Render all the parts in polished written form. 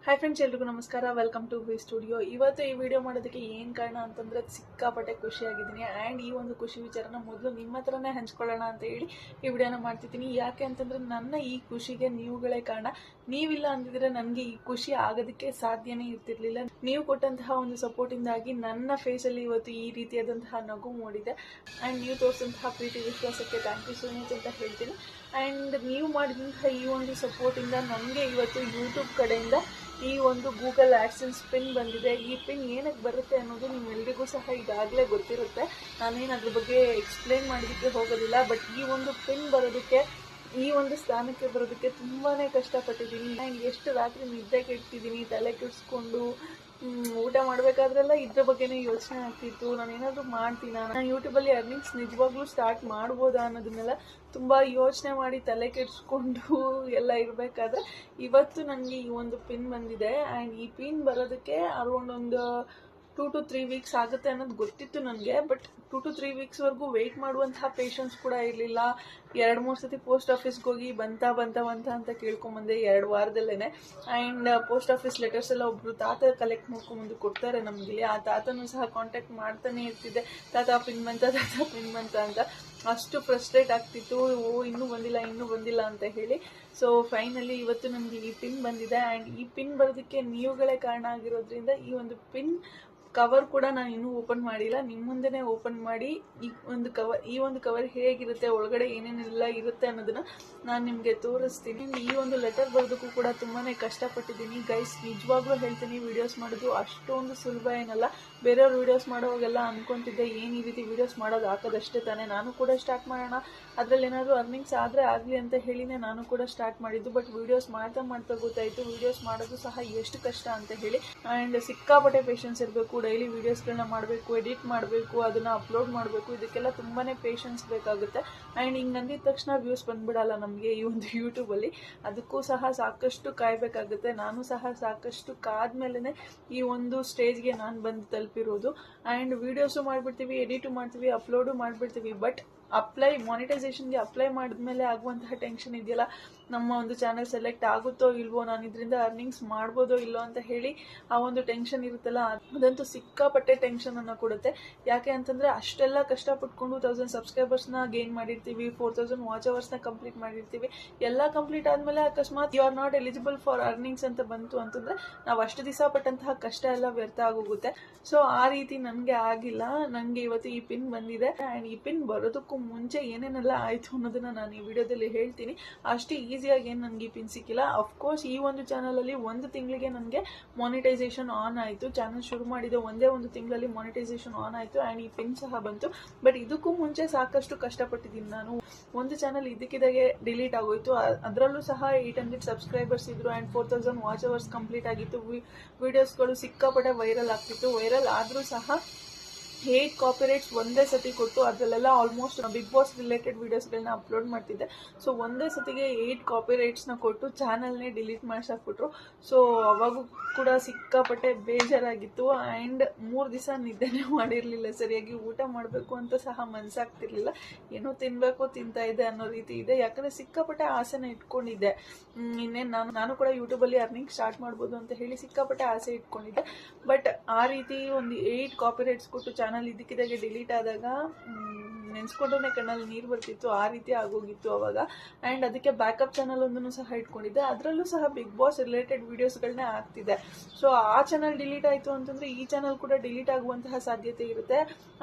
Hi friends, ಎಲ್ರಿಗೂ ನಮಸ್ಕಾರ. Welcome to V studio. ಇವತ್ತು ಈ ವಿಡಿಯೋ ಮಾಡೋದಕ್ಕೆ ಏನು ಕಾರಣ ಅಂತಂದರೆ ಸಿಕ್ಕಾಪಟ್ಟೆ ಖುಷಿಯಾಗಿದ್ದೀನಿ. ಆ್ಯಂಡ್ ಈ ಒಂದು ಖುಷಿ ವಿಚಾರನ ಮೊದಲು ನಿಮ್ಮ ಹತ್ರನೇ ಹಂಚ್ಕೊಳ್ಳೋಣ ಅಂತ ಹೇಳಿ ಈ ವಿಡಿಯೋನ ಮಾಡ್ತಿದ್ದೀನಿ. ಯಾಕೆ ಅಂತಂದರೆ ನನ್ನ ಈ ಖುಷಿಗೆ ನೀವುಗಳೇ ಕಾರಣ. ನೀವಿಲ್ಲ ಅಂದಿದ್ರೆ ನನಗೆ ಈ ಖುಷಿ ಆಗೋದಕ್ಕೆ ಸಾಧ್ಯನೇ ಇರ್ತಿರ್ಲಿಲ್ಲ. ನೀವು ಕೊಟ್ಟಂತಹ ಒಂದು ಸಪೋರ್ಟಿಂದಾಗಿ ನನ್ನ ಫೇಸಲ್ಲಿ ಇವತ್ತು ಈ ರೀತಿಯಾದಂತಹ ನಗು ಮೂಡಿದೆ. ಆ್ಯಂಡ್ ನೀವು ತೋರಿಸಿದಂತಹ ಪ್ರೀತಿ ವಿಶ್ವಾಸಕ್ಕೆ ಥ್ಯಾಂಕ್ ಯು ಸೋ ಮಚ್ ಅಂತ ಹೇಳ್ತೀನಿ. ಆ್ಯಂಡ್ ನೀವು ಮಾಡಿದಂತಹ ಈ ಒಂದು ಸಪೋರ್ಟಿಂದ ನನಗೆ ಇವತ್ತು ಯೂಟ್ಯೂಬ್ ಕಡೆಯಿಂದ ಈ ಒಂದು ಗೂಗಲ್ ಆಡ್ಸೆನ್ಸ್ ಪಿನ್ ಬಂದಿದೆ. ಈ ಪಿನ್ ಏನಕ್ಕೆ ಬರುತ್ತೆ ಅನ್ನೋದು ನಿಮ್ಮೆಲ್ಲರಿಗೂ ಸಹ ಈಗಾಗಲೇ ಗೊತ್ತಿರುತ್ತೆ. ನಾನೇನು ಅದ್ರ ಬಗ್ಗೆ ಎಕ್ಸ್ಪ್ಲೇನ್ ಮಾಡೋದಕ್ಕೆ ಹೋಗೋದಿಲ್ಲ. ಬಟ್ ಈ ಒಂದು ಪಿನ್ ಬರೋದಕ್ಕೆ, ಈ ಒಂದು ಸ್ಥಾನಕ್ಕೆ ಬರೋದಕ್ಕೆ ತುಂಬಾ ಕಷ್ಟಪಟ್ಟಿದ್ದೀನಿ. ನಾನು ಎಷ್ಟು ರಾತ್ರಿ ನಿದ್ದೆ ಕೆಡ್ತಿದ್ದೀನಿ, ತಲೆ ಕೆಡಿಸ್ಕೊಂಡು ಊಟ ಮಾಡಬೇಕಾದ್ರೆಲ್ಲ ಇದ್ರ ಬಗ್ಗೆನೇ ಯೋಚನೆ ಆಗ್ತಿತ್ತು. ನಾನು ಏನಾದರೂ ಮಾಡ್ತೀನಾ, ನಾನು ಯೂಟ್ಯೂಬಲ್ಲಿ ಅರ್ನಿಂಗ್ಸ್ ನಿಜವಾಗ್ಲೂ ಸ್ಟಾರ್ಟ್ ಮಾಡ್ಬೋದಾ ಅನ್ನೋದನ್ನೆಲ್ಲ ತುಂಬ ಯೋಚನೆ ಮಾಡಿ ತಲೆ ಕೆಡಿಸ್ಕೊಂಡು ಎಲ್ಲ ಇರಬೇಕಾದ್ರೆ ಇವತ್ತು ನನಗೆ ಈ ಒಂದು ಪಿನ್ ಬಂದಿದೆ. ಆ್ಯಂಡ್ ಈ ಪಿನ್ ಬರೋದಕ್ಕೆ ಅರೌಂಡ್ ಒಂದು 2 to 3 ವೀಕ್ಸ್ ಆಗುತ್ತೆ ಅನ್ನೋದು ಗೊತ್ತಿತ್ತು ನನಗೆ. ಬಟ್ 2 to 3 ವೀಕ್ಸ್ವರೆಗೂ ವೆಯ್ಟ್ ಮಾಡುವಂತಹ ಪೇಷನ್ಸ್ ಕೂಡ ಇರಲಿಲ್ಲ. 2-3 ಸತಿ ಪೋಸ್ಟ್ ಆಫೀಸ್ಗೆ ಹೋಗಿ ಬಂತ ಅಂತ ಕೇಳ್ಕೊಂಬಂದೆ 2 ವಾರದಲ್ಲೇ. ಆ್ಯಂಡ್ ಪೋಸ್ಟ್ ಆಫೀಸ್ ಲೆಟರ್ಸ್ ಎಲ್ಲ ಒಬ್ಬರು ತಾತ ಕಲೆಕ್ಟ್ ಮಾಡ್ಕೊಂಬಂದು ಕೊಡ್ತಾರೆ ನಮಗೆ. ಆ ತಾತನೂ ಸಹ ಕಾಂಟ್ಯಾಕ್ಟ್ ಮಾಡ್ತಾನೆ ಇರ್ತಿದ್ದೆ, ತಾತ ಪಿನ್ ಬಂತ ಅಂತ. ಅಷ್ಟು ಫ್ರಸ್ಟ್ರೇಟ್ ಆಗ್ತಿತ್ತು, ಇನ್ನೂ ಬಂದಿಲ್ಲ ಅಂತ ಹೇಳಿ. ಸೊ ಫೈನಲಿ ಇವತ್ತು ನನಗೆ ಈ ಪಿನ್ ಬಂದಿದೆ. ಆ್ಯಂಡ್ ಈ ಪಿನ್ ಬರೋದಕ್ಕೆ ನೀವುಗಳೇ ಕಾರಣ ಆಗಿರೋದ್ರಿಂದ ಈ ಒಂದು ಪಿನ್ ಕವರ್ ಕೂಡ ನಾನು ಇನ್ನೂ ಓಪನ್ ಮಾಡಿಲ್ಲ. ನಿಮ್ಮ ಮುಂದೆನೇ ಓಪನ್ ಮಾಡಿ ಈ ಒಂದು ಕವರ್ ಹೇಗಿರುತ್ತೆ, ಒಳಗಡೆ ಏನೇನೆಲ್ಲ ಇರುತ್ತೆ ಅನ್ನೋದನ್ನ ನಾನು ನಿಮಗೆ ತೋರಿಸ್ತೀನಿ. ಈ ಒಂದು ಲೆಟರ್ ಬರೋದಕ್ಕೂ ಕೂಡ ತುಂಬಾ ಕಷ್ಟಪಟ್ಟಿದ್ದೀನಿ ಗೈಸ್. ನಿಜವಾಗ್ಲೂ ಹೇಳ್ತೀನಿ, ವಿಡಿಯೋಸ್ ಮಾಡೋದು ಅಷ್ಟೊಂದು ಸುಲಭ ಏನಲ್ಲ. ಬೇರೆಯವ್ರು ವಿಡಿಯೋಸ್ ಮಾಡೋವಾಗೆಲ್ಲ ಅನ್ಕೊತಿದ್ದೆ ಏನು ಈ ರೀತಿ ವಿಡಿಯೋಸ್ ಮಾಡೋದು ಹಾಕೋದಷ್ಟೇ ತಾನೇ, ನಾನು ಕೂಡ ಸ್ಟಾರ್ಟ್ ಮಾಡೋಣ, ಅದರಲ್ಲಿ ಏನಾದರೂ ಅರ್ನಿಂಗ್ಸ್ ಆದರೆ ಆಗಲಿ ಅಂತ ಹೇಳಿನೇ ನಾನು ಕೂಡ ಸ್ಟಾರ್ಟ್ ಮಾಡಿದ್ದು. ಬಟ್ ವಿಡಿಯೋಸ್ ಮಾಡ್ತಾ ಗೊತ್ತಾಯಿತು ವಿಡಿಯೋಸ್ ಮಾಡೋದು ಸಹ ಎಷ್ಟು ಕಷ್ಟ ಅಂತ ಹೇಳಿ. ಆ್ಯಂಡ್ ಸಿಕ್ಕಾಪಟ್ಟೆ ಪೇಷನ್ಸ್ ಇರಬೇಕು. ಡೈಲಿ ವೀಡಿಯೋಸ್ಗಳನ್ನ ಮಾಡಬೇಕು, ಎಡಿಟ್ ಮಾಡಬೇಕು, ಅದನ್ನು ಅಪ್ಲೋಡ್ ಮಾಡಬೇಕು. ಇದಕ್ಕೆಲ್ಲ ತುಂಬಾ ಪೇಷನ್ಸ್ ಬೇಕಾಗುತ್ತೆ. ಆ್ಯಂಡ್ ಹಿಂಗೆ ಅಂದಿದ ತಕ್ಷಣ ವ್ಯೂಸ್ ಬಂದ್ಬಿಡಲ್ಲ ನಮಗೆ ಈ ಒಂದು ಯೂಟ್ಯೂಬಲ್ಲಿ. ಅದಕ್ಕೂ ಸಹ ಸಾಕಷ್ಟು ಕಾಯಬೇಕಾಗುತ್ತೆ. ನಾನು ಸಹ ಸಾಕಷ್ಟು ಕಾದ್ಮೇಲೆ ಈ ಒಂದು ಸ್ಟೇಜ್ಗೆ ನಾನು ಬಂದು ತಲುಪಿರೋದು. ಆ್ಯಂಡ್ ವೀಡಿಯೋಸು ಮಾಡಿಬಿಡ್ತೀವಿ, ಎಡಿಟು ಮಾಡ್ತೀವಿ, ಅಪ್ಲೋಡು ಮಾಡಿಬಿಡ್ತೀವಿ. ಬಟ್ ಮಾನಿಟೈಸೇಷನ್ಗೆ ಅಪ್ಲೈ ಮಾಡಿದ್ಮೇಲೆ ಆಗುವಂತಹ ಟೆನ್ಷನ್ ಇದೆಯಲ್ಲ, ನಮ್ಮ ಒಂದು ಚಾನಲ್ ಸೆಲೆಕ್ಟ್ ಆಗುತ್ತೋ ಇಲ್ವೋ, ನಾನು ಇದರಿಂದ ಅರ್ನಿಂಗ್ಸ್ ಮಾಡ್ಬೋದೋ ಇಲ್ಲೋ ಅಂತ ಹೇಳಿ ಆ ಒಂದು ಟೆನ್ಷನ್ ಇರುತ್ತಲ್ಲ, ಅದಂತೂ ಸಿಕ್ಕಾಪಟ್ಟೆ ಟೆನ್ಷನನ್ನು ಕೊಡುತ್ತೆ. ಯಾಕೆ ಅಂತಂದರೆ ಅಷ್ಟೆಲ್ಲ ಕಷ್ಟಪಟ್ಕೊಂಡು 1000 ಸಬ್ಸ್ಕ್ರೈಬರ್ಸ್ನ ಗೇನ್ ಮಾಡಿರ್ತೀವಿ, 4000 ವಾಚ್ ಅವರ್ಸ್ನ ಕಂಪ್ಲೀಟ್ ಮಾಡಿರ್ತೀವಿ. ಎಲ್ಲ ಕಂಪ್ಲೀಟ್ ಆದಮೇಲೆ ಅಕಸ್ಮಾತ್ you are not eligible for earnings ಅಂತ ಬಂತು ಅಂತಂದರೆ ನಾವು ಅಷ್ಟು ದಿವಸ ಪಟ್ಟಂತಹ ಕಷ್ಟ ಎಲ್ಲ ವ್ಯರ್ಥ ಆಗೋಗುತ್ತೆ. ಸೊ ಆ ರೀತಿ ನನಗೆ ಆಗಿಲ್ಲ. ನನಗೆ ಇವತ್ತು ಈ ಪಿನ್ ಬಂದಿದೆ. ಆ್ಯಂಡ್ ಈ ಪಿನ್ ಬರೋದಕ್ಕೂ ಮುಂಚೆ ಏನೇನೆಲ್ಲ ಆಯಿತು ಅನ್ನೋದನ್ನ ನಾನು ಈ ವಿಡಿಯೋದಲ್ಲಿ ಹೇಳ್ತೀನಿ. ಅಷ್ಟೇ ಈಸಿಯಾಗಿ ಏನು ನನಗೆ ಈ ಪಿನ್ ಸಿಕ್ಕಿಲ್ಲ. ಅಫ್ಕೋರ್ಸ್ ಈ ಒಂದು ಚಾನಲಲ್ಲಿ 1 ತಿಂಗಳಿಗೆ ನನಗೆ ಮಾನಿಟೈಸೇಷನ್ ಆನ್ ಆಯಿತು. ಚಾನಲ್ ಶುರು ಮಾಡಿದ ಒಂದೇ 1 ತಿಂಗಳಲ್ಲಿ ಮಾನಿಟೈಸೇಷನ್ ಆನ್ ಆಯಿತು. ಆ್ಯಂಡ್ ಈ ಪಿನ್ ಸಹ ಬಂತು. ಬಟ್ ಇದಕ್ಕೂ ಮುಂಚೆ ಸಾಕಷ್ಟು ಕಷ್ಟಪಟ್ಟಿದ್ದೀನಿ ನಾನು. ಒಂದು ಚಾನಲ್ ಇದಕ್ಕಿದಾಗೆ ಡಿಲೀಟ್ ಆಗೋಯ್ತು. ಅದರಲ್ಲೂ ಸಹ 800 ಸಬ್ಸ್ಕ್ರೈಬರ್ಸ್ ಇದ್ರು. ಆ್ಯಂಡ್ 4000 ವಾಚ್ ಅವರ್ಸ್ ಕಂಪ್ಲೀಟ್ ಆಗಿತ್ತು. ವಿಡಿಯೋಸ್ಗಳು ಸಿಕ್ಕಾಪಟ್ಟೆ ವೈರಲ್ ಆಗ್ತಿತ್ತು. ವೈರಲ್ ಆದರೂ ಸಹ 8 ಕಾಪಿರೈಟ್ಸ್ ಒಂದೇ ಸತಿ ಕೊಟ್ಟು, ಅದರಲ್ಲೆಲ್ಲ ಆಲ್ಮೋಸ್ಟ್ ಬಿಗ್ ಬಾಸ್ ರಿಲೇಟೆಡ್ ವೀಡಿಯೋಸ್ಗಳನ್ನ ಅಪ್ಲೋಡ್ ಮಾಡ್ತಿದ್ದೆ. ಸೊ ಒಂದೇ ಸತಿಗೆ 8 ಕಾಪಿರೈಟ್ಸ್ನ ಕೊಟ್ಟು ಚಾನಲ್ನೇ ಡಿಲೀಟ್ ಮಾಡಿಸಾಕ್ಬಿಟ್ರು. ಸೊ ಅವಾಗೂ ಕೂಡ ಸಿಕ್ಕಾಪಟ್ಟೆ ಬೇಜಾರಾಗಿತ್ತು. ಆ್ಯಂಡ್ 3 ದಿವಸ ನಿದ್ದೆನೇ ಮಾಡಿರಲಿಲ್ಲ ಸರಿಯಾಗಿ. ಊಟ ಮಾಡಬೇಕು ಅಂತ ಸಹ ಮನಸ್ಸಾಗ್ತಿರ್ಲಿಲ್ಲ. ಏನೋ ತಿಂತಾ ಇದ್ದೆ ಅನ್ನೋ ರೀತಿ ಇದೆ. ಯಾಕಂದರೆ ಸಿಕ್ಕಾಪಟ್ಟೆ ಆಸೆನ ಇಟ್ಕೊಂಡಿದ್ದೆ. ಇನ್ನೇನು ನಾನು ಕೂಡ ಯೂಟ್ಯೂಬಲ್ಲಿ ಅರ್ನಿಂಗ್ ಸ್ಟಾರ್ಟ್ ಮಾಡ್ಬೋದು ಅಂತ ಹೇಳಿ ಸಿಕ್ಕಾಪಟ್ಟೆ ಆಸೆ ಇಟ್ಕೊಂಡಿದ್ದೆ. ಬಟ್ ಆ ರೀತಿ ಒಂದು 8 ಕಾಪಿರೈಟ್ಸ್ ಕೊಟ್ಟು ಚಾನಲ್ ಇದಕ್ಕಿದಾಗೆ ಡಿಲೀಟ್ ಆದಾಗ ನೆನೆಸ್ಕೊಂಡ್ರೆ ಕಣ್ಣಲ್ಲಿ ನೀರು ಬರ್ತಿತ್ತು. ಆ ರೀತಿ ಆಗೋಗಿತ್ತು ಅವಾಗ. ಆ್ಯಂಡ್ ಅದಕ್ಕೆ ಬ್ಯಾಕಪ್ ಚಾನಲ್ ಒಂದನ್ನು ಸಹ ಇಟ್ಕೊಂಡಿದ್ದೆ. ಅದರಲ್ಲೂ ಸಹ ಬಿಗ್ ಬಾಸ್ ರಿಲೇಟೆಡ್ ವೀಡಿಯೋಸ್ಗಳನ್ನೇ ಆಗ್ತಿದೆ. ಸೊ ಆ ಚಾನಲ್ ಡಿಲೀಟ್ ಆಯಿತು ಅಂತಂದರೆ ಈ ಚಾನಲ್ ಕೂಡ ಡಿಲೀಟ್ ಆಗುವಂತಹ ಸಾಧ್ಯತೆ ಇರುತ್ತೆ.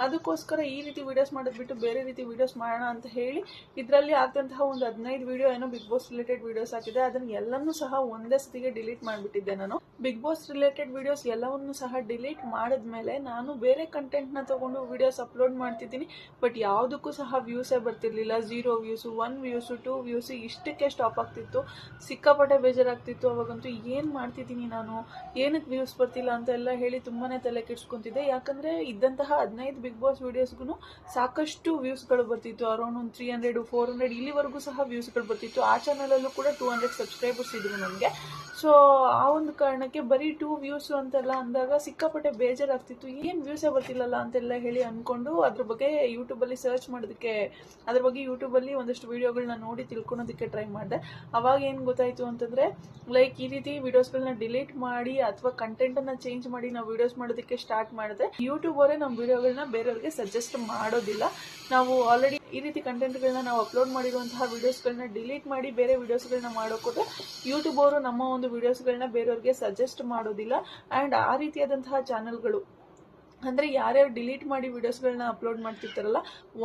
ಅದಕ್ಕೋಸ್ಕರ ಈ ರೀತಿ ವೀಡಿಯೋಸ್ ಮಾಡೋದು ಬಿಟ್ಟು ಬೇರೆ ರೀತಿ ವೀಡಿಯೋಸ್ ಮಾಡೋಣ ಅಂತ ಹೇಳಿ ಇದರಲ್ಲಿ ಆಗ್ದಂತಹ ಒಂದು 15 ವೀಡಿಯೋ ಏನೋ ಬಿಗ್ ಬಾಸ್ ರಿಲೇಟೆಡ್ ವೀಡಿಯೋಸ್ ಹಾಕಿದೆ. ಅದನ್ನು ಎಲ್ಲನೂ ಸಹ ಒಂದೇ ಸತಿಗೆ ಡಿಲೀಟ್ ಮಾಡಿಬಿಟ್ಟಿದ್ದೆ ನಾನು. ಬಿಗ್ ಬಾಸ್ ರಿಲೇಟೆಡ್ ವೀಡಿಯೋಸ್ ಎಲ್ಲವನ್ನೂ ಸಹ ಡಿಲೀಟ್ ಮಾಡಿದ್ಮೇಲೆ ನಾನು ಬೇರೆ ಕಂಟೆಂಟ್ನ ತಗೊಂಡು ವೀಡಿಯೋಸ್ ಅಪ್ಲೋಡ್ ಮಾಡ್ತಿದ್ದೀನಿ. ಬಟ್ ಯಾವುದಕ್ಕೂ ಸಹ ವ್ಯೂಸೇ ಬರ್ತಿರ್ಲಿಲ್ಲ. 0 ವ್ಯೂಸು, 1 ವ್ಯೂಸು, 2 ವ್ಯೂಸು, ಇಷ್ಟಕ್ಕೆ ಸ್ಟಾಪ್ ಆಗ್ತಿತ್ತು. ಸಿಕ್ಕಾಪಟ್ಟೆ ಬೇಜಾರಾಗ್ತಿತ್ತು. ಅವಾಗಂತೂ ಏನು ಮಾಡ್ತಿದ್ದೀನಿ ನಾನು, ಏನಕ್ಕೆ ವ್ಯೂಸ್ ಬರ್ತಿಲ್ಲ ಅಂತ ಎಲ್ಲ ಹೇಳಿ ತುಂಬಾ ತಲೆ ಕೆಡ್ಸ್ಕೊತಿದ್ದೆ. ಯಾಕಂದರೆ ಇದ್ದಂತಹ 15 ಬಿಗ್ ಬಾಸ್ ವೀಡಿಯೋಸ್ಗೂ ಸಾಕಷ್ಟು ವ್ಯೂಸ್ಗಳು ಬರ್ತಿತ್ತು. ಅರೌಂಡ್ ಒಂದು 300, 400 ಇಲ್ಲಿವರೆಗೂ ಸಹ ವ್ಯೂಸ್ಗಳು ಬರ್ತಿತ್ತು. ಆ ಚಾನಲಲ್ಲೂ ಕೂಡ 200 ಸಬ್ಸ್ಕ್ರೈಬರ್ಸ್ ಇದ್ರು ನನಗೆ. ಸೊ ಆ ಒಂದು ಕಾರಣಕ್ಕೆ ಬರೀ 2 ವ್ಯೂಸು ಅಂತೆಲ್ಲ ಅಂದಾಗ ಸಿಕ್ಕಾಪಟ್ಟೆ ಬೇಜಾರಾಗ್ತಿತ್ತು. ಏನು ವ್ಯೂಸೇ ಬರ್ತಿಲ್ಲಲ್ಲ ಅಂತೆಲ್ಲ ಹೇಳಿ ಅಂದ್ಕೊಂಡು ಅದ್ರ ಬಗ್ಗೆ ಯೂಟ್ಯೂಬಲ್ಲಿ ಸರ್ಚ್ ಮಾಡೋದಕ್ಕೆ, ಅದ್ರ ಬಗ್ಗೆ ಯೂಟ್ಯೂಬಲ್ಲಿ ಒಂದಷ್ಟು ವೀಡಿಯೋಗಳನ್ನ ನೋಡಿ ತಿಳ್ಕೊಳೋದಕ್ಕೆ ಟ್ರೈ ಮಾಡಿದೆ. ಅವಾಗ ಏನು ಗೊತ್ತಾಯಿತು ಅಂತಂದರೆ, ಲೈಕ್ ಈ ರೀತಿ ವೀಡಿಯೋಸ್ಗಳನ್ನ ಡಿಲೀಟ್ ಮಾಡಿ ಅಥವಾ ಕಂಟೆಂಟನ್ನು ಚೇಂಜ್ ಮಾಡಿ ನಾವು ವೀಡಿಯೋಸ್ ಮಾಡೋದಕ್ಕೆ ಸ್ಟಾರ್ಟ್ ಮಾಡಿದ್ರೆ ಯೂಟ್ಯೂಬ್ ಅವರೇ ನಮ್ಮ ವೀಡಿಯೋಗಳನ್ನ ಬೇರೆಯವ್ರಿಗೆ ಸಜೆಸ್ಟ್ ಮಾಡೋದಿಲ್ಲ. ನಾವು ಆಲ್ರೆಡಿ ಈ ರೀತಿ ಕಂಟೆಂಟ್ಗಳನ್ನ ನಾವು ಅಪ್ಲೋಡ್ ಮಾಡಿರುವಂತಹ ವೀಡಿಯೋಸ್ಗಳನ್ನ ಡಿಲೀಟ್ ಮಾಡಿ ಬೇರೆ ವೀಡಿಯೋಸ್ಗಳನ್ನ ಮಾಡೋಕ್ಕೋದ್ರೆ ಯೂಟ್ಯೂಬ್ ಅವರು ನಮ್ಮ ಒಂದು ವೀಡಿಯೋಸ್ಗಳನ್ನ ಬೇರೆಯವ್ರಿಗೆ ಸಜೆಸ್ಟ್ ಮಾಡೋದಿಲ್ಲ. ಆ್ಯಂಡ್ ಆ ರೀತಿಯಾದಂತಹ ಚಾನಲ್ಗಳು ಅಂದರೆ ಯಾರ್ಯಾರು ಡಿಲೀಟ್ ಮಾಡಿ ವೀಡಿಯೋಸ್ಗಳನ್ನ ಅಪ್ಲೋಡ್ ಮಾಡ್ತಿರ್ತಾರಲ್ಲ,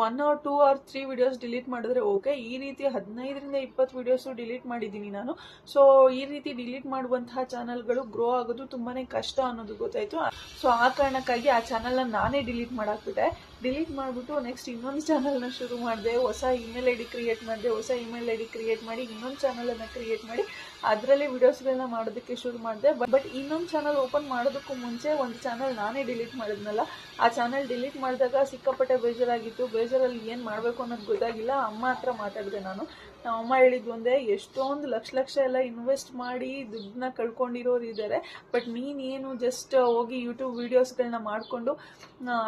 1 or 2 or 3 ವೀಡಿಯೋಸ್ ಡಿಲೀಟ್ ಮಾಡಿದ್ರೆ ಓಕೆ. ಈ ರೀತಿ 15ರಿಂದ 20 ವೀಡಿಯೋಸು ಡಿಲೀಟ್ ಮಾಡಿದ್ದೀನಿ ನಾನು. ಸೊ ಈ ರೀತಿ ಡಿಲೀಟ್ ಮಾಡುವಂತಹ ಚಾನಲ್ಗಳು ಗ್ರೋ ಆಗೋದು ತುಂಬಾ ಕಷ್ಟ ಅನ್ನೋದು ಗೊತ್ತಾಯಿತು. ಸೊ ಆ ಕಾರಣಕ್ಕಾಗಿ ಆ ಚಾನಲ್ನ ನಾನೇ ಡಿಲೀಟ್ ಮಾಡಾಕ್ಬಿಟ್ಟೆ. ಡಿಲೀಟ್ ಮಾಡಿಬಿಟ್ಟು ನೆಕ್ಸ್ಟ್ ಇನ್ನೊಂದು ಚಾನಲ್ನ ಶುರು ಮಾಡಿದೆ. ಹೊಸ ಇಮೇಲ್ ಐ ಡಿ ಕ್ರಿಯೇಟ್ ಮಾಡಿದೆ. ಹೊಸ ಇಮೇಲ್ ಐ ಡಿ ಕ್ರಿಯೇಟ್ ಮಾಡಿ ಇನ್ನೊಂದು ಚಾನಲನ್ನು ಕ್ರಿಯೇಟ್ ಮಾಡಿ ಅದರಲ್ಲಿ ವಿಡಿಯೋಸ್ಗಳನ್ನ ಮಾಡೋದಕ್ಕೆ ಶುರು ಮಾಡಿದೆ. ಬಟ್ ಇನ್ನೊಂದು ಚಾನಲ್ ಓಪನ್ ಮಾಡೋದಕ್ಕೂ ಮುಂಚೆ ಒಂದು ಚಾನಲ್ ನಾನೇ ಡಿಲೀಟ್ ಮಾಡಿದ್ನಲ್ಲ, ಆ ಚಾನಲ್ ಡಿಲೀಟ್ ಮಾಡಿದಾಗ ಸಿಕ್ಕಾಪಟ್ಟೆ ಬೇಜಾರಾಗಿತ್ತು. ಬೇಜಾರಲ್ಲಿ ಏನು ಮಾಡಬೇಕು ಅನ್ನೋದು ಗೊತ್ತಾಗಿಲ್ಲ. ಅಮ್ಮ ಹತ್ರ ಮಾತಾಡಿದೆ ನಾನು. ಅಮ್ಮ ಹೇಳಿದ್ದು ಒಂದೇ, ಎಷ್ಟೊಂದು ಲಕ್ಷ ಎಲ್ಲ ಇನ್ವೆಸ್ಟ್ ಮಾಡಿ ದುಡ್ಡನ್ನ ಕಳ್ಕೊಂಡಿರೋರು ಇದ್ದಾರೆ, ಬಟ್ ನೀನೇನು ಜಸ್ಟ್ ಹೋಗಿ ಯೂಟ್ಯೂಬ್ ವೀಡಿಯೋಸ್ಗಳನ್ನ ಮಾಡಿಕೊಂಡು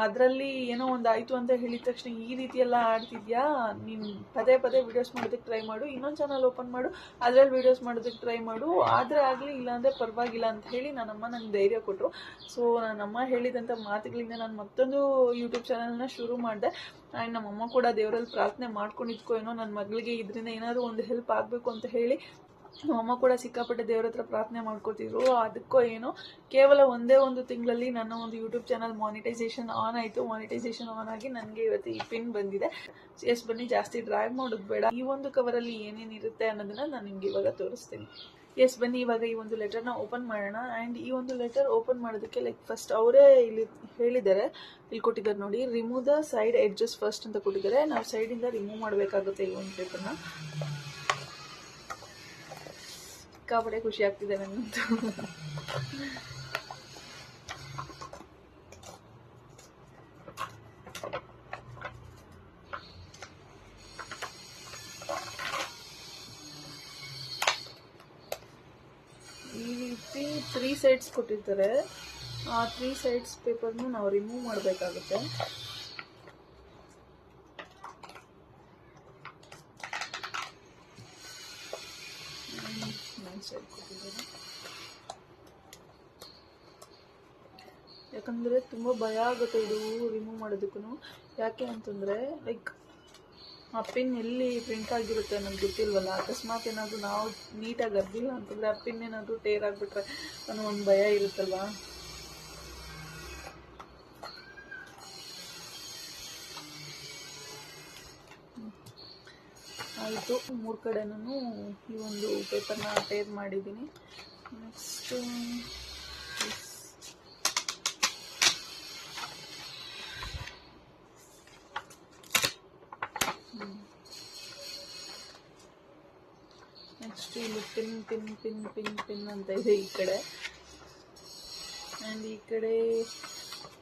ಅದರಲ್ಲಿ ಏನೋ ಒಂದು ಆಯಿತು ಅಂತ ಹೇಳಿದ ತಕ್ಷಣ ಈ ರೀತಿ ಎಲ್ಲ ಆಡ್ತಿದ್ಯಾ, ನೀನು ಪದೇ ವೀಡಿಯೋಸ್ ಮಾಡೋದಕ್ಕೆ ಟ್ರೈ ಮಾಡು, ಇನ್ನೊಂದು ಚಾನಲ್ ಓಪನ್ ಮಾಡು, ಅದರಲ್ಲಿ ವೀಡಿಯೋಸ್ ಮಾಡೋದಕ್ಕೆ ಟ್ರೈ ಮಾಡು, ಆದರೆ ಆಗಲಿ ಇಲ್ಲಾಂದರೆ ಪರವಾಗಿಲ್ಲ ಅಂತ ಹೇಳಿ ನನ್ನಮ್ಮ ನಂಗೆ ಧೈರ್ಯ ಕೊಟ್ಟರು. ಸೊ ನನ್ನಮ್ಮ ಹೇಳಿದಂಥ ಮಾತುಗಳಿಂದ ನಾನು ಮತ್ತೊಂದು ಯೂಟ್ಯೂಬ್ ಚಾನಲ್ನ ಶುರು ಮಾಡಿದೆ. ಆ್ಯಂಡ್ ನಮ್ಮಮ್ಮ ಕೂಡ ದೇವರಲ್ಲಿ ಪ್ರಾರ್ಥನೆ ಮಾಡ್ಕೊಂಡಿದ್ಕೋ ಏನೋ ನನ್ನ ಮಗಳಿಗೆ ಇದರಿಂದ ಏನಾದರೂ ಒಂದು ಹೆಲ್ಪ್ ಆಗಬೇಕು ಅಂತ ಹೇಳಿ ನಮ್ಮಮ್ಮ ಕೂಡ ಸಿಕ್ಕಾಪಟ್ಟೆ ದೇವ್ರ ಹತ್ರ ಪ್ರಾರ್ಥನೆ ಮಾಡ್ಕೋತಿದ್ರು. ಅದಕ್ಕೋ ಏನೋ ಕೇವಲ ಒಂದೇ ಒಂದು ತಿಂಗಳಲ್ಲಿ ನನ್ನ ಒಂದು ಯೂಟ್ಯೂಬ್ ಚಾನಲ್ ಮಾನಿಟೈಸೇಷನ್ ಆನ್ ಆಯಿತು. ಮಾನಿಟೈಸೇಷನ್ ಆನ್ ಆಗಿ ನನಗೆ ಇವತ್ತು ಈ ಪಿನ್ ಬಂದಿದೆ. ಎಸ್ ಬನ್ನಿ, ಜಾಸ್ತಿ ಡ್ರ್ಯಾಗ್ ಮಾಡೋದು ಬೇಡ. ಈ ಒಂದು ಕವರಲ್ಲಿ ಏನೇನಿರುತ್ತೆ ಅನ್ನೋದನ್ನ ನಾನು ನಿಮ್ಗೆ ಇವಾಗ ತೋರಿಸ್ತೀನಿ. ಎಸ್ ಬನ್ನಿ, ಇವಾಗ ಈ ಒಂದು ಲೆಟರ್ನ ಓಪನ್ ಮಾಡೋಣ. ಆ್ಯಂಡ್ ಈ ಒಂದು ಲೆಟರ್ ಓಪನ್ ಮಾಡೋದಕ್ಕೆ ಲೈಕ್ ಫಸ್ಟ್ ಅವರೇ ಇಲ್ಲಿ ಹೇಳಿದ್ದಾರೆ, ಇಲ್ಲಿ ಕೊಟ್ಟಿದ್ದಾರೆ ನೋಡಿ, remove the side edges first ಅಂತ ಕೊಟ್ಟಿದ್ದಾರೆ. ನಾವು ಸೈಡಿಂದ ರಿಮೂವ್ ಮಾಡಬೇಕಾಗುತ್ತೆ ಈ ಒಂದು ಪೇಪರ್ನ. ಸಿಕ್ಕಾಪಟ್ಟೆ ಖುಷಿ ಆಗ್ತಿದೆ ನನಗಂತೂ. ಈ ರೀತಿ 3 ಸೈಡ್ಸ್ ಕೊಟ್ಟಿರ್ತಾರೆ. ಆ 3 ಸೈಡ್ಸ್ ಪೇಪರ್ನು ನಾವು ರಿಮೂವ್ ಮಾಡಬೇಕಾಗುತ್ತೆ. ಸೈಡ್ ಕೊಟ್ಟಿದ್ದಾರೆ. ಯಾಕಂದರೆ ತುಂಬ ಭಯ ಆಗುತ್ತೆ ಇದು ರಿಮೂವ್ ಮಾಡೋದಕ್ಕೂ. ಯಾಕೆ ಅಂತಂದರೆ ಲೈಕ್ ಆ ಪಿನ್ ಎಲ್ಲಿ ಪ್ರಿಂಟ್ ಆಗಿರುತ್ತೆ ನನಗೆ ಗೊತ್ತಿಲ್ವಲ್ಲ. ಅಕಸ್ಮಾತ್ ಏನಾದರೂ ನಾವು ನೀಟಾಗಿ ಅರ್ದಿಲ್ಲ ಅಂತಂದರೆ ಆ ಪಿನ್ ಏನಾದರೂ ಟೇರ್ ಆಗಿಬಿಟ್ರೆ ಅನ್ನೋ ಒಂದು ಭಯ ಇರುತ್ತಲ್ವ. ಆಯಿತು, 3 ಕಡೆನೂ ಈ ಒಂದು ಪೇಪರ್ನ ಟೇರ್ ಮಾಡಿದ್ದೀನಿ. ನೆಕ್ಸ್ಟ್ ಇಲ್ಲಿ pin pin pin pin pin ಅಂತ ಇದೆ ಈ ಕಡೆ. ಆ್ಯಂಡ್ ಈ ಕಡೆ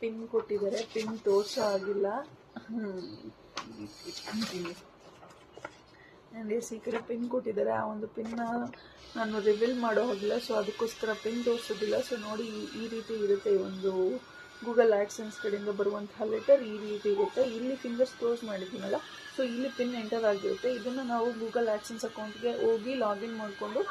ಪಿನ್ ಕೊಟ್ಟಿದ್ದಾರೆ. ಪಿನ್ ತೋರಿಸೋ ಆಗಿಲ್ಲ. ಆ್ಯಂಡ್ ಎಸ್ ಈ ಕಡೆ ಪಿನ್ ಕೊಟ್ಟಿದ್ದಾರೆ. ಆ ಒಂದು ಪಿನ್ನ ನಾನು ರಿವೀಲ್ ಮಾಡೋ ಹೋಗಿಲ್ಲ, ಸೊ ಅದಕ್ಕೋಸ್ಕರ ಪಿನ್ ತೋರಿಸೋದಿಲ್ಲ. ಸೊ ನೋಡಿ, ಈ ರೀತಿ ಇರುತ್ತೆ ಒಂದು ಗೂಗಲ್ ಆ್ಯಡ್ಸೆನ್ಸ್ ಕಡೆಯಿಂದ ಬರುವಂತಹ ಲೆಟರ್. ಈ ರೀತಿ ಇರುತ್ತೆ. ಇಲ್ಲಿ ಫಿಂಗರ್ಸ್ ಕ್ಲೋಸ್ ಮಾಡಿದ್ದೀನಲ್ಲ, ಸೊ ಇಲ್ಲಿ ಪಿನ್ ಎಂಟರ್ ಆಗಿರುತ್ತೆ. ಇದನ್ನು ನಾವು ಗೂಗಲ್ ಆ್ಯಡ್ಸೆನ್ಸ್ ಅಕೌಂಟ್ಗೆ ಹೋಗಿ ಲಾಗಿನ್ ಮಾಡಿಕೊಂಡು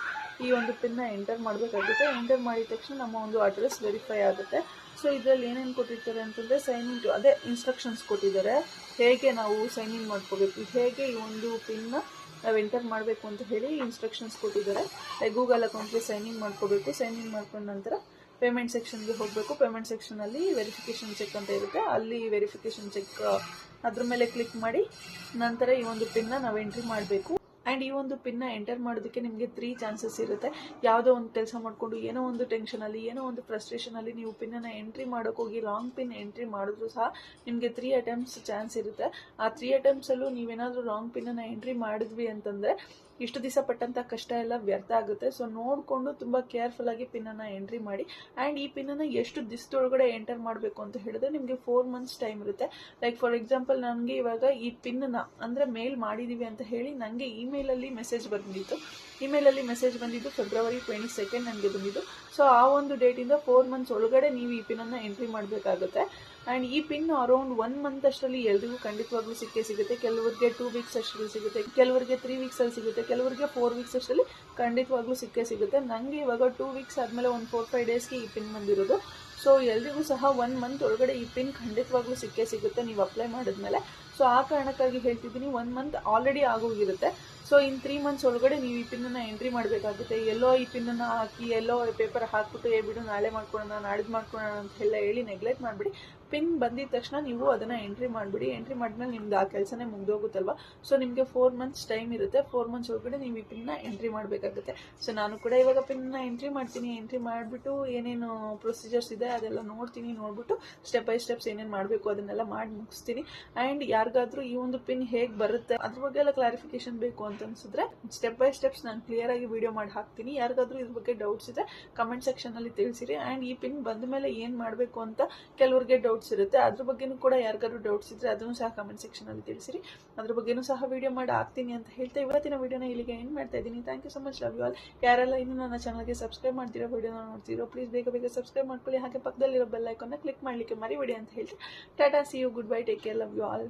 ಈ ಒಂದು ಪಿನ್ನ ಎಂಟರ್ ಮಾಡಬೇಕಾಗುತ್ತೆ. ಎಂಟರ್ ಮಾಡಿದ ತಕ್ಷಣ ನಮ್ಮ ಒಂದು ಅಡ್ರೆಸ್ ವೆರಿಫೈ ಆಗುತ್ತೆ. ಸೊ ಇದರಲ್ಲಿ ಏನೇನು ಕೊಟ್ಟಿರ್ತಾರೆ ಅಂತಂದರೆ ಸೈನ್ ಇನ್ ಟು, ಅದೇ ಇನ್ಸ್ಟ್ರಕ್ಷನ್ಸ್ ಕೊಟ್ಟಿದ್ದಾರೆ, ಹೇಗೆ ನಾವು ಸೈನ್ ಇನ್ ಮಾಡ್ಕೋಬೇಕು, ಹೇಗೆ ಈ ಒಂದು ಪಿನ್ನ ನಾವು ಎಂಟರ್ ಮಾಡಬೇಕು ಅಂತ ಹೇಳಿ ಇನ್ಸ್ಟ್ರಕ್ಷನ್ಸ್ ಕೊಟ್ಟಿದ್ದಾರೆ. ಗೂಗಲ್ ಅಕೌಂಟ್ಗೆ ಸೈನ್ ಇನ್ ಮಾಡ್ಕೋಬೇಕು. ಸೈನ್ ಇನ್ ಮಾಡ್ಕೊಂಡ ನಂತರ ಪೇಮೆಂಟ್ ಸೆಕ್ಷನ್ಗೆ ಹೋಗಬೇಕು. ಪೇಮೆಂಟ್ ಸೆಕ್ಷನಲ್ಲಿ ವೆರಿಫಿಕೇಷನ್ ಚೆಕ್ ಅಂತ ಇರುತ್ತೆ, ಅಲ್ಲಿ ವೆರಿಫಿಕೇಷನ್ ಚೆಕ್ ಅದ್ರ ಮೇಲೆ ಕ್ಲಿಕ್ ಮಾಡಿ ನಂತರ ಈ ಒಂದು ಪಿನ್ನ ನಾವು ಎಂಟ್ರಿ ಮಾಡಬೇಕು. ಆ್ಯಂಡ್ ಈ ಒಂದು ಪಿನ್ನ ಎಂಟರ್ ಮಾಡೋದಕ್ಕೆ ನಿಮಗೆ 3 ಚಾನ್ಸಸ್ ಇರುತ್ತೆ. ಯಾವುದೋ ಒಂದು ಕೆಲಸ ಮಾಡಿಕೊಂಡು ಏನೋ ಒಂದು ಟೆನ್ಷನಲ್ಲಿ, ಏನೋ ಒಂದು ಫ್ರಸ್ಟ್ರೇಷನಲ್ಲಿ ನೀವು ಪಿನ್ನನ್ನು ಎಂಟ್ರಿ ಮಾಡೋಕ್ಕೋಗಿ ರಾಂಗ್ ಪಿನ್ ಎಂಟ್ರಿ ಮಾಡಿದ್ರು ಸಹ ನಿಮಗೆ 3 ಅಟೆಂಪ್ಟ್ಸ್ ಚಾನ್ಸ್ ಇರುತ್ತೆ. ಆ 3 ಅಟೆಂಪ್ಟ್ಸಲ್ಲೂ ನೀವೇನಾದರೂ ರಾಂಗ್ ಪಿನ್ನನ್ನು ಎಂಟ್ರಿ ಮಾಡಿದ್ವಿ ಅಂತಂದರೆ ಇಷ್ಟು ದಿವಸ ಪಟ್ಟಂತ ಕಷ್ಟ ಎಲ್ಲ ವ್ಯರ್ಥ ಆಗುತ್ತೆ. ಸೊ ನೋಡಿಕೊಂಡು ತುಂಬ ಕೇರ್ಫುಲ್ ಆಗಿ ಪಿನ್ನನ್ನು ಎಂಟ್ರಿ ಮಾಡಿ. ಆ್ಯಂಡ್ ಈ ಪಿನ್ನನ್ನು ಎಷ್ಟು ದಿವಸದೊಳಗಡೆ ಎಂಟರ್ ಮಾಡಬೇಕು ಅಂತ ಹೇಳಿದ್ರೆ ನಿಮಗೆ 4 months ಟೈಮ್ ಇರುತ್ತೆ. ಲೈಕ್ ಫಾರ್ ಎಕ್ಸಾಂಪಲ್ ನನಗೆ ಇವಾಗ ಈ ಪಿನ್ನ ಅಂದರೆ ಮೇಲ್ ಮಾಡಿದ್ದೀವಿ ಅಂತ ಹೇಳಿ ನನಗೆ ಇಮೇಲಲ್ಲಿ ಮೆಸೇಜ್ ಬಂದಿತ್ತು. ಇಮೇಲಲ್ಲಿ ಮೆಸೇಜ್ ಬಂದಿದ್ದು February 22 ನನಗೆ ಬಂದಿದ್ದು. ಸೊ ಆ ಒಂದು ಡೇಟಿಂದ 4 months ಒಳಗಡೆ ನೀವು ಈ ಪಿನ್ನನ್ನು ಎಂಟ್ರಿ ಮಾಡಬೇಕಾಗುತ್ತೆ. ಆ್ಯಂಡ್ ಈ ಪಿನ್ ಅರೌಂಡ್ 1 month ಅಷ್ಟರಲ್ಲಿ ಎಲ್ರಿಗೂ ಖಂಡಿತವಾಗ್ಲೂ ಸಿಗುತ್ತೆ. ಕೆಲವರಿಗೆ 2 weeks ಅಷ್ಟರಲ್ಲಿ ಸಿಗುತ್ತೆ, ಕೆಲವರಿಗೆ 3 weeks ಅಲ್ಲಿ ಸಿಗುತ್ತೆ, ಕೆಲವರಿಗೆ 4 weeks ಅಷ್ಟರಲ್ಲಿ ಖಂಡಿತವಾಗ್ಲೂ ಸಿಗುತ್ತೆ. ನನಗೆ ಇವಾಗ 2 weeks ಆದಮೇಲೆ ಒಂದು 4-5 ಡೇಸ್ಗೆ ಈ ಪಿನ್ ಬಂದಿರೋದು. ಸೊ ಎಲ್ರಿಗೂ ಸಹ 1 month ಒಳಗಡೆ ಈ ಪಿನ್ ಖಂಡಿತವಾಗ್ಲೂ ಸಿಗುತ್ತೆ ನೀವು ಅಪ್ಲೈ ಮಾಡಿದ್ಮೇಲೆ. ಸೊ ಆ ಕಾರಣಕ್ಕಾಗಿ ಹೇಳ್ತಿದ್ದೀನಿ, 1 month ಆಲ್ರೆಡಿ ಆಗೋಗಿರುತ್ತೆ. ಸೊ ಇನ್ 3 months ಒಳಗಡೆ ನೀವು ಈ ಪಿನ್ನನ್ನು ಎಂಟ್ರಿ ಮಾಡಬೇಕಾಗುತ್ತೆ. ಎಲ್ಲೋ ಈ ಪಿನ್ನನ್ನು ಹಾಕಿ ಎಲ್ಲೋ ಪೇಪರ್ ಹಾಕ್ಬಿಟ್ಟು ಬಿಡು ನಾಳೆ ಮಾಡ್ಕೊಳ್ಳೋಣ ನಾಡಿದ್ದು ಮಾಡ್ಕೊಳ್ಳೋಣ ಅಂತ ಹೇಳಿ ನೆಗ್ಲೆಕ್ಟ್ ಮಾಡಿಬಿಡಿ. ಪಿನ್ ಬಂದಿದ ತಕ್ಷಣ ನೀವು ಅದನ್ನು ಎಂಟ್ರಿ ಮಾಡಿಬಿಡಿ. ಎಂಟ್ರಿ ಮಾಡಿದ್ಮೇಲೆ ನಿಮ್ದು ಆ ಕೆಲಸನೇ ಮುಗ್ದೋಗುತ್ತಲ್ವ. ಸೊ ನಿಮಗೆ 4 months ಟೈಮ್ ಇರುತ್ತೆ. 4 months ಒಳಗಡೆ ನೀವು ಈ ಪಿನ್ನ ಎಂಟ್ರಿ ಮಾಡಬೇಕಾಗುತ್ತೆ. ಸೊ ನಾನು ಕೂಡ ಇವಾಗ ಪಿನ್ನ ಎಂಟ್ರಿ ಮಾಡ್ತೀನಿ. ಎಂಟ್ರಿ ಮಾಡಿಬಿಟ್ಟು ಏನೇನು ಪ್ರೊಸೀಜರ್ಸ್ ಇದೆ ಅದೆಲ್ಲ ನೋಡ್ಬಿಟ್ಟು ಸ್ಟೆಪ್ ಬೈ ಸ್ಟೆಪ್ಸ್ ಏನೇನು ಮಾಡಬೇಕು ಅದನ್ನೆಲ್ಲ ಮಾಡಿ ಮುಗಿಸ್ತೀನಿ. ಆ್ಯಂಡ್ ಯಾರಿಗಾದ್ರೂ ಈ ಒಂದು ಪಿನ್ ಹೇಗೆ ಬರುತ್ತೆ ಅದ್ರ ಬಗ್ಗೆ ಎಲ್ಲ ಕ್ಲಾರಿಫಿಕೇಶನ್ ಬೇಕು ಅಂತ ಅನ್ಸಿದ್ರೆ ಸ್ಟೆಪ್ ಬೈ ಸ್ಟೆಪ್ಸ್ ನಾನು ಕ್ಲಿಯರ್ ಆಗಿ ವಿಡಿಯೋ ಮಾಡಿ ಹಾಕ್ತೀನಿ. ಯಾರಿಗಾದ್ರೂ ಇದ್ರ ಬಗ್ಗೆ ಡೌಟ್ಸ್ ಇದೆ ಕಮೆಂಟ್ ಸೆಕ್ಷನ್ ಅಲ್ಲಿ ತಿಳಿಸಿರಿ. ಆ್ಯಂಡ್ ಈ ಪಿನ್ ಬಂದ ಮೇಲೆ ಏನು ಮಾಡಬೇಕು ಅಂತ ಕೆಲವರಿಗೆ ಡೌಟ್ಸ್ ಇರುತ್ತೆ. ಅದ್ರ ಬಗ್ಗೆನೂ ಕೂಡ ಯಾರಿಗಾದ್ರೂ ಡೌಟ್ಸ್ ಇದ್ರೆ ಅದನ್ನು ಸಹ ಕಮೆಂಟ್ ಸೆಕ್ಷನ್ ಅಲ್ಲಿ ತಿಳಿಸಿರಿ. ಅದ್ರ ಬಗ್ಗೆನೂ ಸಹ ವಿಡಿಯೋ ಮಾಡಿ ಹಾಕ್ತೀನಿ ಅಂತ ಹೇಳ್ತಾ ಇವತ್ತಿನ ವಿಡಿಯೋನ ಇಲ್ಲಿಗೆ ಎಂಡ್ ಮಾಡ್ತಾ ಇದ್ದೀನಿ. Thank you so much, love you all. ಯಾರೆಲ್ಲ ಇನ್ನು ನನ್ನ ಚಾನಲ್ಗೆ ಸಬ್ಸ್ಕ್ರೈಬ್ ಮಾಡ್ತಿರೋ ವಿಡಿಯೋನ ನೋಡ್ತಿರೋ ಪ್ಲೀಸ್ ಬೇಗ ಸಬ್ಸ್ಕ್ರೈಬ್ ಮಾಡ್ಕೊಳ್ಳಿ. ಹಾಗೆ ಪಕ್ಕದಲ್ಲಿರೋ ಬೆಲ್ ಐಕಾನ್ನ ಕ್ಲಿಕ್ ಮಾಡ್ಲಿಕ್ಕೆ ಮರಿಬೇಡಿ ಅಂತ ಹೇಳ್ತೀನಿ. Tata, see you, goodbye, take care, love you all.